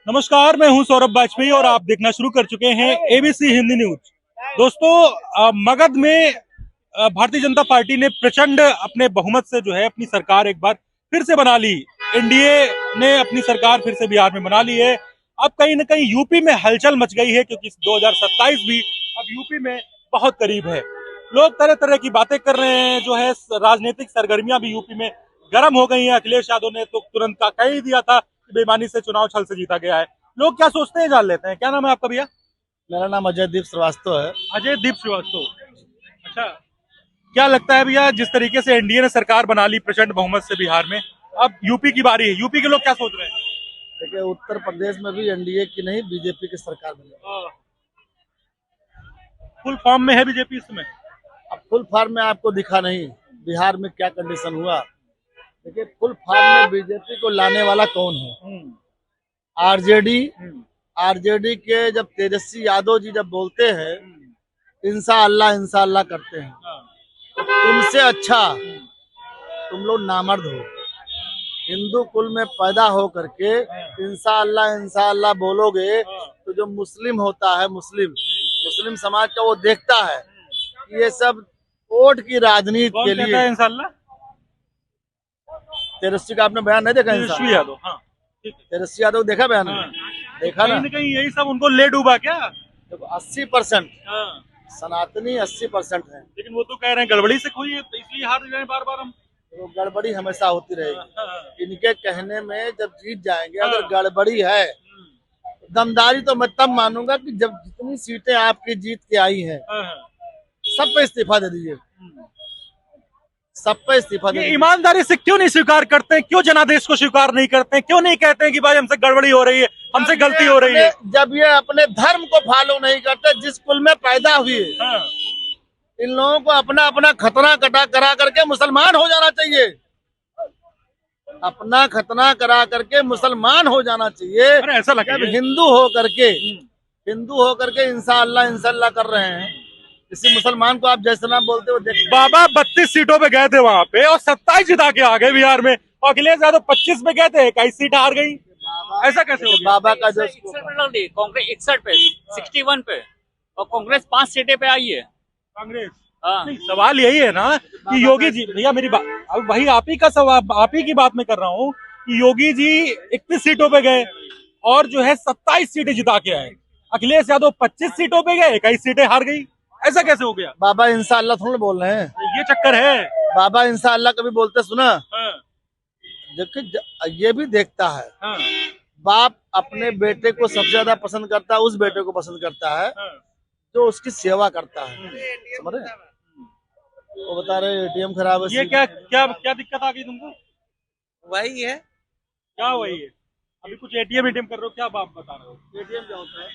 नमस्कार, मैं हूं सौरभ वाजपेयी और आप देखना शुरू कर चुके हैं एबीसी हिंदी न्यूज। दोस्तों, मगध में भारतीय जनता पार्टी ने प्रचंड अपने बहुमत से जो है अपनी सरकार एक बार फिर से बना ली। एनडीए ने अपनी सरकार फिर से बिहार में बना ली है। अब कहीं ना कहीं यूपी में हलचल मच गई है, क्योंकि 2027 भी अब यूपी में बहुत करीब है। लोग तरह तरह की बातें कर रहे हैं। जो है राजनीतिक सरगर्मियां भी यूपी में गर्म हो गई हैं। अखिलेश यादव ने तो तुरंत कह ही दिया था कि बेईमानी से चुनाव छल से जीता गया है। लोग क्या सोचते हैं जान लेते हैं। क्या नाम है आपका भैया? मेरा नाम अजय दीप श्रीवास्तव है। अजय दीप श्रीवास्तव। अच्छा, क्या लगता है भैया, जिस तरीके से एनडीए ने सरकार बना ली प्रचंड बहुमत से बिहार में, अब यूपी की बारी है। यूपी के लोग क्या सोच रहे हैं? देखिए, उत्तर प्रदेश में भी एनडीए की नहीं, बीजेपी की सरकार बनी। फुल फॉर्म में है बीजेपी इस समय। अब फुल फॉर्म में आपको दिखा नहीं बिहार में क्या कंडीशन हुआ। देखिए, फुल फॉर्म में बीजेपी को लाने वाला कौन है? आरजेडी। आरजेडी के जब तेजस्वी यादव जी जब बोलते हैं इंशाअल्लाह करते हैं, तो तुमसे अच्छा तुम लोग नामर्द हो। हिंदू कुल में पैदा हो करके इंशाअल्लाह बोलोगे तो जो मुस्लिम होता है, मुस्लिम समाज का, वो देखता है कि ये सब वोट की राजनीति के लिए। इंशाअल्लाह तेजस्वी का आपने बयान नहीं देखा? तेजस्वी यादव, हाँ, तेजस्वी यादव देखा बयान? देखा ना? कहीं यही सब उनको ले डूबा क्या? देखो, 80% सनातनी 80% है, लेकिन वो तो कह रहे हैं गड़बड़ी से खोई है, तो इसलिए हार रहे हैं बार बार हम। तो गड़बड़ी हमेशा होती रहेगी। इनके कहने में जब जीत जाएंगे, अगर गड़बड़ी है, दमदारी तो मैं तब मानूंगा कि जब जितनी सीटें आपकी जीत के आई हैं सब पे इस्तीफा दे दीजिए। सब पे इस्तीफा दे दीजिए। ईमानदारी से क्यों नहीं स्वीकार करते हैं? क्यों जनादेश को स्वीकार नहीं करते हैं? क्यों नहीं कहते हैं कि भाई हमसे गड़बड़ी हो रही है, हमसे गलती हो रही है? जब ये अपने धर्म को फॉलो नहीं करते, जिस कुल में पैदा हुए, इन लोगों को अपना अपना खतना करा करके मुसलमान हो जाना चाहिए। अपना खतना करा करके मुसलमान हो जाना चाहिए। ऐसा लगा हिंदू हो करके इंशाअल्लाह कर रहे हैं। किसी मुसलमान को आप जैसे नाम बोलते हो देखते। बाबा 32 सीटों पे गए थे वहाँ पे और 27 जिता के आ गए बिहार में। और अखिलेश यादव 25 पे गए थे, 21 सीट हार गई। ऐसा कैसे हो गया? बाबा का जो 61 कांग्रेस 61 पे 61 पे और कांग्रेस 5 सीटें पे आई है। कांग्रेस, हाँ, सवाल यही है ना कि योगी जी, भैया मेरी बात, अब वही आप ही का सवाल, आप ही की बात मैं कर रहा हूँ कि योगी जी 31 सीटों पे गए और जो है 27 सीटें जिता के आए। अखिलेश यादव 25 सीटों पे गए, 21 सीटें हार गई। ऐसा कैसे हो गया? बाबा इंशाअल्लाह थोड़ा बोल रहे हैं, ये चक्कर है। बाबा इंशाअल्लाह कभी बोलते सुना? देखिए, ये भी देखता है। बाप अपने बेटे को सबसे ज्यादा पसंद करता है, उस बेटे को पसंद करता है जो उसकी सेवा करता है। समझ रहे? वो बता रहे एटीएम खराब है। ये क्या क्या क्या दिक्कत आ गई तुमको? वही है। क्या वही है? अभी कुछ एटीएम कर रहे हो, क्या बात बता रहे हो? एटीएम क्या होता है?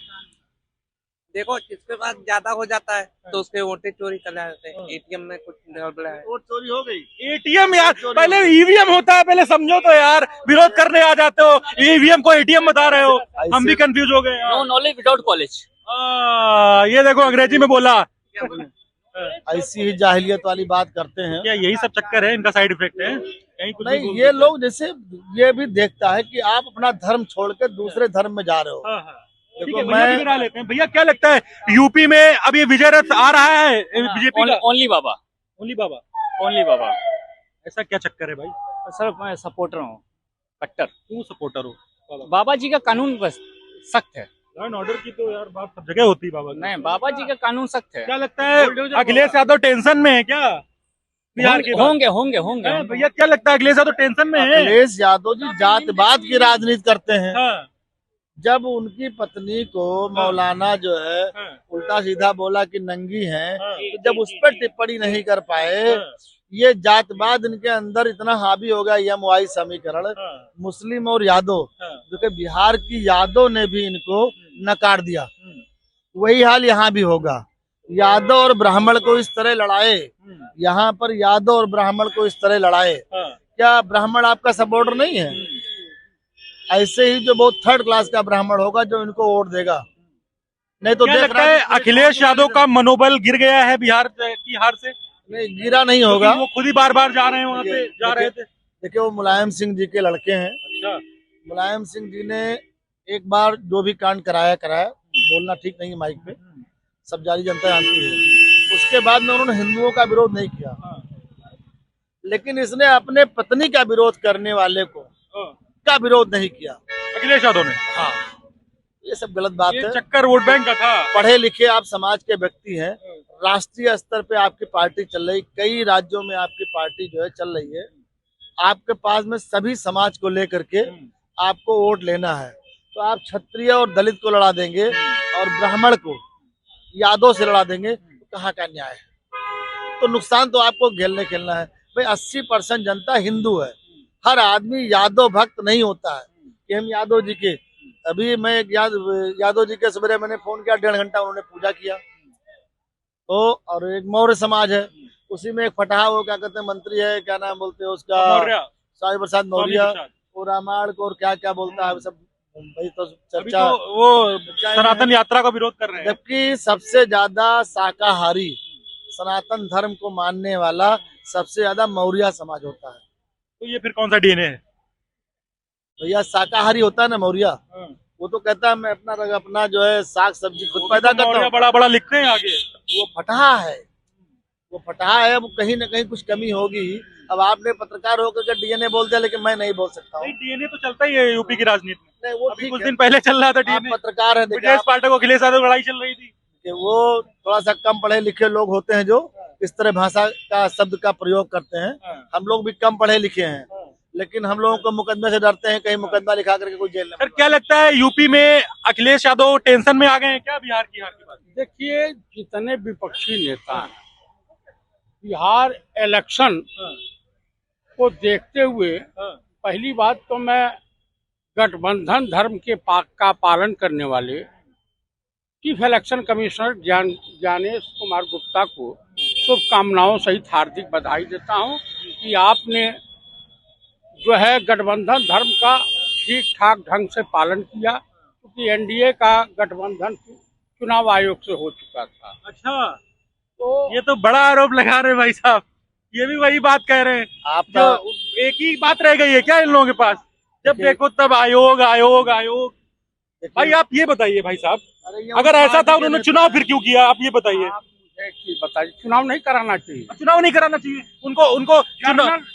देखो, जिसके पास ज्यादा हो जाता है तो उसके वोटें चोरी कर लेते हैं। एटीएम में कुछ गड़बड़ है। वोट चोरी हो गई। एटीएम यार, पहले ईवीएम होता है, पहले समझो तो यार। विरोध करने आ जाते हो, ईवीएम को एटीएम बता रहे हो। हम भी कंफ्यूज हो गए। No knowledge without college. ये देखो अंग्रेजी में बोला। ऐसी ही जाहिलियत वाली बात करते हैं। क्या यही सब चक्कर है? इनका साइड इफेक्ट है कहीं कुछ? नहीं, ये लोग जैसे ये भी देखता है कि आप अपना धर्म छोड़ के दूसरे धर्म में जा रहे हो। ठीक है, भैया भी लेते हैं। भैया क्या लगता है यूपी में अब ये विजय रथ आ रहा है बीजेपी का? ओनली बाबा, ओनली बाबा, ओनली बाबा। ऐसा क्या चक्कर है भाई? सर, मैं सपोर्टर हूँ, कट्टर। क्यों सपोर्टर हो? बाबा जी का कानून बस सख्त है। लॉ एंड ऑर्डर की तो यार बात सब जगह होती है बाबा की। नहीं, बाबा जी का कानून सख्त है। क्या लगता है अखिलेश यादव टेंशन में है क्या बिहार के? होंगे। भैया क्या लगता है अखिलेश यादव टेंशन में है? अखिलेश यादव जी जातवाद की राजनीति करते हैं। जब उनकी पत्नी को मौलाना जो है उल्टा सीधा बोला कि नंगी है, तो जब उस पर टिप्पणी नहीं कर पाए, ये जातवाद इनके अंदर इतना हावी हो गया। एमवाई समीकरण, मुस्लिम और यादव, जो कि बिहार की यादव ने भी इनको नकार दिया। वही हाल यहाँ भी होगा। यादव और ब्राह्मण को इस तरह लड़ाए, यहाँ पर यादव और ब्राह्मण को इस तरह लड़ाए। क्या ब्राह्मण आपका सपोर्टर नहीं है? ऐसे ही जो बहुत थर्ड क्लास का ब्राह्मण होगा जो इनको वोट देगा। नहीं तो क्या लगता है अखिलेश यादव का मनोबल गिर गया है बिहार की हार से? नहीं, गिरा नहीं होगा। वो खुद ही बार बार जा रहे हैं वहाँ पे, जा रहे थे। देखिए, वो मुलायम सिंह जी के लड़के हैं। अच्छा। मुलायम सिंह जी ने एक बार जो भी कांड कराया बोलना ठीक नहीं है माइक पे, सब जारी जनता जानती है। उसके बाद में उन्होंने हिंदुओं का विरोध नहीं किया, लेकिन इसने अपने पत्नी का विरोध करने वाले को का विरोध नहीं किया, अखिलेश यादव ने। हाँ, ये सब गलत बात ये है। चक्कर वोट बैंक का था। पढ़े लिखे आप समाज के व्यक्ति हैं, राष्ट्रीय स्तर पे आपकी पार्टी चल रही, कई राज्यों में आपकी पार्टी जो है चल रही है, आपके पास में सभी समाज को लेकर के आपको वोट लेना है, तो आप क्षत्रिय और दलित को लड़ा देंगे और ब्राह्मण को यादव से लड़ा देंगे, तो कहाँ का न्याय है? तो नुकसान तो आपको खेलना है भाई। 80% जनता हिंदू है, हर आदमी यादव भक्त नहीं होता है कि हम यादव जी के। अभी मैं यादव जी के सवेरे मैंने फोन किया, 1.5 घंटा उन्होंने पूजा किया। तो और एक मौर्य समाज है, उसी में एक फटाहा वो क्या कहते हैं मंत्री है, क्या नाम बोलते हैं उसका, स्वामी प्रसाद मौर्य, वो रामायण को और क्या क्या बोलता है सब भाई, तो चर्चा तो वो सनातन यात्रा का विरोध कर रहे हैं। जबकि सबसे ज्यादा शाकाहारी सनातन धर्म को मानने वाला सबसे ज्यादा मौर्य समाज होता है। तो ये फिर कौन सा डीएनए है भैया? शाकाहारी होता है ना मौर्य, वो तो कहता है मैं अपना जो है साग सब्जी खुद पैदा करता हूँ। बड़ा बड़ा लिखते हैं आगे। वो फटाहा है, वो कहीं ना कहीं कुछ कमी होगी। अब आपने पत्रकार होकर के डीएनए बोल दिया, लेकिन मैं नहीं बोल सकता हूँ। डीएनए तो चलता ही है यूपी की राजनीति में। नहीं, वो अभी ठीक कुछ है, दिन पहले चल रहा था आप डीएनए। पत्रकार है, ब्रिजेश पाठक को अखिलेश यादव लड़ाई चल रही थी कि वो थोड़ा सा कम पढ़े लिखे लोग होते हैं जो इस तरह भाषा का शब्द का प्रयोग करते हैं। हम लोग भी कम पढ़े लिखे हैं, लेकिन हम लोगों को मुकदमे से डरते हैं, कहीं मुकदमा लिखा करके कोई जेल में। सर क्या लगता है यूपी में अखिलेश यादव टेंशन में आ गए हैं क्या बिहार की हार की बात? देखिए, जितने विपक्षी नेता हैं, बिहार इलेक्शन को देखते हुए पहली बात तो मैं गठबंधन धर्म के का पालन करने वाले chief election commissioner Gyanesh Kumar Gupta को शुभकामनाओं सहित हार्दिक बधाई देता हूं कि आपने जो है गठबंधन धर्म का ठीक ठाक ढंग से पालन किया, क्योंकि एनडीए का गठबंधन चुनाव आयोग से हो चुका था। अच्छा, तो ये तो बड़ा आरोप लगा रहे हैं भाई साहब, ये भी वही बात कह रहे हैं। आपका एक ही बात रह गई है क्या इन लोगों के पास? जब देखो तब आयोग आयोग आयोग। भाई आप ये बताइए भाई साहब, अगर ऐसा था उन्होंने चुनाव फिर क्यों किया? आप ये बताइए। बताइए, चुनाव नहीं कराना चाहिए। चुनाव नहीं कराना चाहिए उनको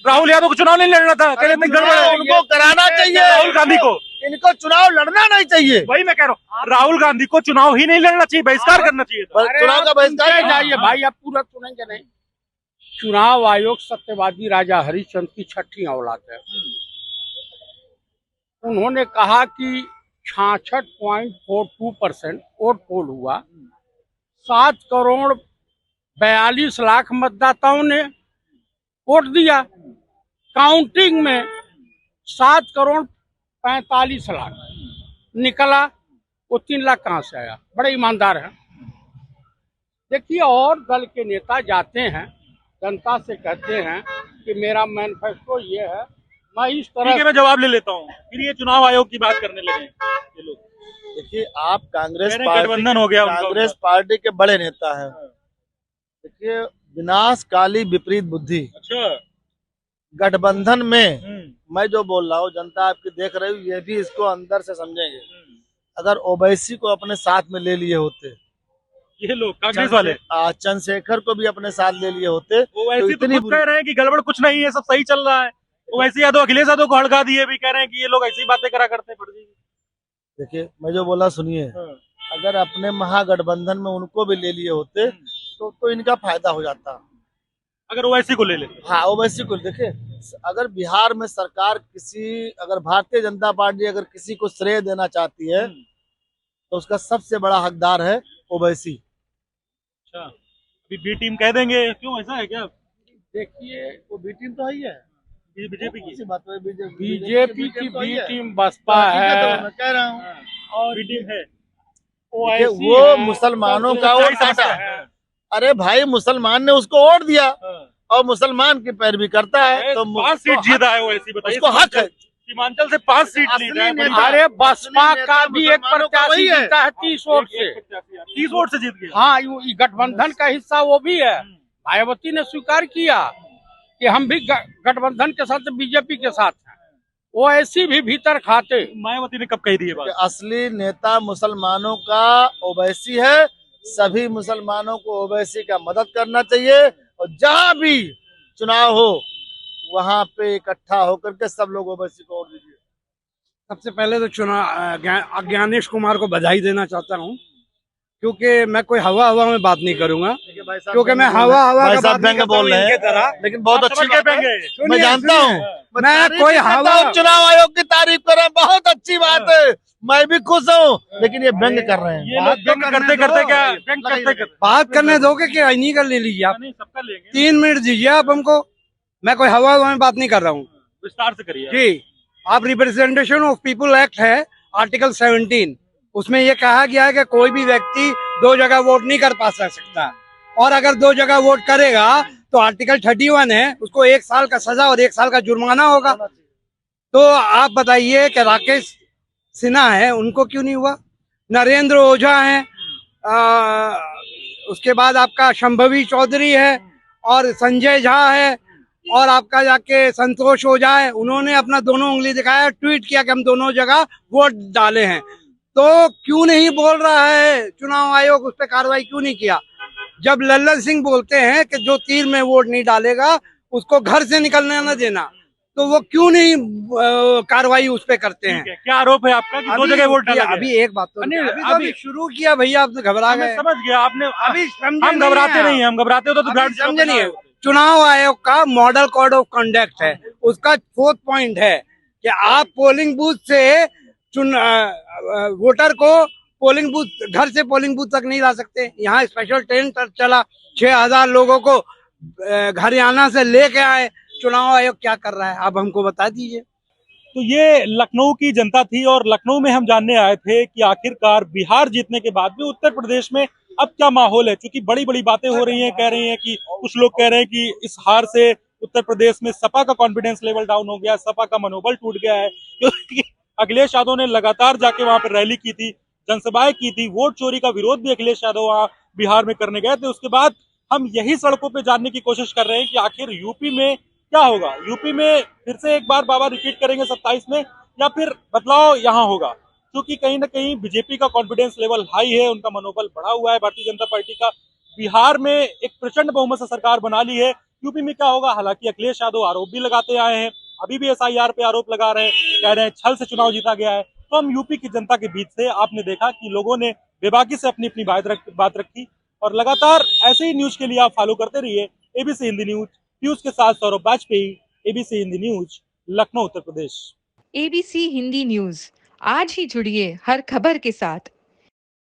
राहुल यादव को चुनाव नहीं लड़ना था, कह रहे थे गड़बड़ है। उनको कराना चाहिए, राहुल गांधी को। इनको चुनाव लड़ना नहीं चाहिए। वही मैं कह रहा हूँ, राहुल गांधी को चुनाव ही नहीं लड़ना चाहिए, बहिष्कार करना चाहिए था। चुनाव का बहिष्कार जाइए भाई, आप पूरा सुनेंगे नहीं। चुनाव आयोग सत्यवादी राजा हरिश्चंद्र की छठी औलाद है। उन्होंने कहा कि 66.42% वोट पोल हुआ, 7,42,00,000 मतदाताओं ने वोट दिया। काउंटिंग में 7,45,00,000 निकला, वो 3 लाख कहाँ से आया? बड़े ईमानदार हैं। देखिए, और दल के नेता जाते हैं, जनता से कहते हैं कि मेरा मैनिफेस्टो ये है, मैं इस तरह मैं जवाब ले लेता हूँ, फिर ये चुनाव आयोग की बात करने लगे ये लोग। देखिए, आप कांग्रेस गठबंधन हो गया, कांग्रेस पार्टी के बड़े नेता हैं। देखिए, विनाशकाली विपरीत बुद्धि। अच्छा, गठबंधन में मैं जो बोल रहा हूँ, जनता आपकी देख रही हूँ, ये भी इसको अंदर से समझेंगे। अगर ओवैसी को अपने साथ में ले लिए होते, ये लोग कांग्रेस वाले चंद्रशेखर को भी अपने साथ ले लिए होते, ओवैसी तो खुद कह रहे हैं कि गड़बड़ कुछ नहीं है, सब सही चल रहा है। ओवैसी यादव अखिलेश यादव को हड़का दिए, भी कह रहे हैं कि ये लोग ऐसी बातें करा करते हैं। देखिए, मैं जो बोला सुनिए, अगर अपने महागठबंधन में उनको भी ले लिए होते तो इनका फायदा हो जाता, अगर ओवैसी को ले लेते। हाँ, ओवैसी को। देखिए, अगर बिहार में सरकार अगर भारतीय जनता पार्टी अगर किसी को श्रेय देना चाहती है तो उसका सबसे बड़ा हकदार है ओवैसी। अच्छा, अभी बी टीम कह देंगे, क्यों ऐसा है क्या? देखिए, वो बी टीम तो ही है, बीजेपी की बात है। बीजेपी की बी टीम बसपा है, मैं कह रहा हूँ, और बी टीम है। वो वो मुसलमानों का वोट काटा। अरे भाई, मुसलमान ने उसको वोट दिया और मुसलमान की पैरवी करता है, तो 5 सीट जीता है ओवैसी, बताइए। उसको हक है। सीमांचल से 5 सीट जीता है। अरे बसपा का भी एक प्रत्याशी जीता है 30 वोट से, 30 वोट से जीत गया। हाँ, ये गठबंधन का हिस्सा वो भी है। मायावती ने स्वीकार किया कि हम भी गठबंधन के साथ बीजेपी के साथ हैं। ओवैसी भी भीतर खाते। मायावती ने कब कही थी ये कि बात? असली नेता मुसलमानों का ओवैसी है। सभी मुसलमानों को ओवैसी का मदद करना चाहिए और जहां भी चुनाव हो वहां पे इकट्ठा होकर के सब लोग ओवैसी को वोट दीजिए। सबसे पहले तो ज्ञानेश कुमार को बधाई देना चाहता हूँ, क्योंकि मैं कोई हवा में बात नहीं करूंगा, क्योंकि मैं हवा भाई का साहब बात नहीं व्यंग करता बोल हूँ रहे इनकी हैं, तरह। लेकिन बहुत आप अच्छी समझ गए बात है। व्यंग? मैं जानता हूँ, मैं कोई हवा चुनाव आयोग की तारीफ कर रहे हैं, बहुत अच्छी बात है, मैं भी खुश हूँ, लेकिन ये व्यंग कर रहे हैं। ये लोग व्यंग करते करते क्या व्यंग करते करते बात करने दोगे कि इन्हीं का ले लीजिए आप? नहीं, सबका लेंगे, 3 मिनट दीजिए आप हमको। मैं कोई हवा में बात नहीं कर रहा हूँ विस्तार से करिए। जी। आप रिप्रेजेंटेशन ऑफ पीपल एक्ट है आर्टिकल 17, उसमें ये कहा गया है कि कोई भी व्यक्ति 2 जगह वोट नहीं कर पा सकता, और अगर 2 जगह वोट करेगा तो आर्टिकल 31 है, उसको 1 साल का सजा और 1 साल का जुर्माना होगा। तो आप बताइए कि राकेश सिन्हा है, उनको क्यों नहीं हुआ? नरेंद्र ओझा है, उसके बाद आपका शंभवी चौधरी है, और संजय झा है, और आपका जाके संतोष ओझा है, उन्होंने अपना दोनों उंगली दिखाया, ट्वीट किया कि हम दोनों जगह वोट डाले हैं। तो क्यों नहीं बोल रहा है चुनाव आयोग, उस पर कार्रवाई क्यों नहीं किया? जब लल्लन सिंह बोलते हैं कि जो तीर में वोट नहीं डालेगा उसको घर से निकलने न देना, तो वो क्यों नहीं कार्रवाई उस पे करते हैं? क्या आरोप है आपका कि 2 जगह वोट डाला गया? अभी एक बात तो अभी शुरू किया भैया, आपने घबरा मैं गए। समझ गया, आपने अभी समझे हम नहीं घबराते हैं नहीं, हम घबराते हो तो ब्रांड समझे नहीं है। चुनाव आयोग का मॉडल कोड ऑफ कंडक्ट है, उसका 4th पॉइंट है कि आप पोलिंग बूथ से वोटर को पोलिंग बूथ, घर से पोलिंग बूथ तक नहीं ला सकते। यहाँ स्पेशल ट्रेन चला, 6000 लोगों को हरियाणा से लेके आए। चुनाव आयोग क्या कर रहा है, आप हमको बता दीजिए। तो ये लखनऊ की जनता थी, और लखनऊ में हम जानने आए थे कि आखिरकार बिहार जीतने के बाद भी उत्तर प्रदेश में अब क्या माहौल है। क्योंकि बड़ी बड़ी बातें हो रही हैं, कह रही हैं कि कुछ लोग कह रहे हैं कि इस हार से उत्तर प्रदेश में सपा का कॉन्फिडेंस लेवल डाउन हो गया, सपा का मनोबल टूट गया है। क्योंकि अखिलेश यादव ने लगातार जाके वहां पर रैली की थी, जनसभाएं की थी, वोट चोरी का विरोध भी अखिलेश यादव वहां बिहार में करने गए थे। उसके बाद हम यही सड़कों पे जानने की कोशिश कर रहे हैं कि आखिर यूपी में क्या होगा। यूपी में फिर से एक बार बाबा रिपीट करेंगे 27 में, या फिर बदलाव यहाँ होगा? क्योंकि कहीं ना कहीं बीजेपी का कॉन्फिडेंस लेवल हाई है, उनका मनोबल बढ़ा हुआ है भारतीय जनता पार्टी का। बिहार में एक प्रचंड बहुमत से सरकार बना ली है। यूपी में क्या होगा? हालांकि अखिलेश यादव आरोप भी लगाते आए हैं, अभी भी SIR पे आरोप लगा रहे हैं, कह रहे हैं छल से चुनाव जीता गया है। तो हम यूपी की जनता के बीच से आपने देखा कि लोगों ने बेबाकी से अपनी अपनी बात रखी, और लगातार ऐसे ही न्यूज के लिए आप फॉलो करते रहिए ABC हिंदी न्यूज के साथ Saurabh Vajpayee, ABC Hindi news, Lucknow, Uttar Pradesh. ABC Hindi news, आज ही जुड़िए हर खबर के साथ।